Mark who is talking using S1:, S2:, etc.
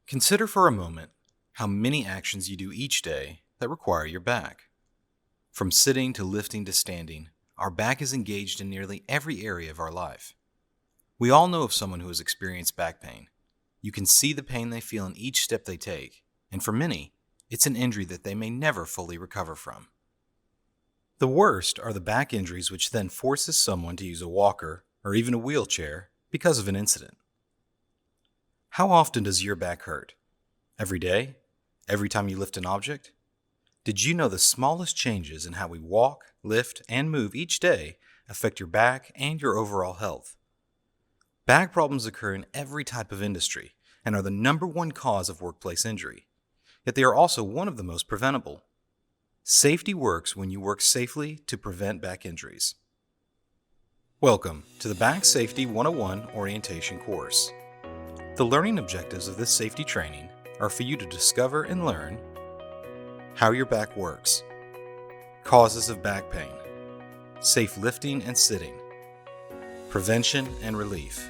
S1: Consider for a moment how many actions you do each day that require your back. From sitting to lifting to standing, our back is engaged in nearly every area of our life. We all know of someone who has experienced back pain. You can see the pain they feel in each step they take, and for many, it's an injury that they may never fully recover from. The worst are the back injuries which then forces someone to use a walker or even a wheelchair because of an incident. How often does your back hurt? Every day? Every time you lift an object? Did you know the smallest changes in how we walk, lift, and move each day affect your back and your overall health? Back problems occur in every type of industry and are the number one cause of workplace injury. Yet they are also one of the most preventable. Safety works when you work safely to prevent back injuries. Welcome to the Back Safety 101 Orientation course. The learning objectives of this safety training are for you to discover and learn how your back works, causes of back pain, safe lifting and sitting, prevention and relief,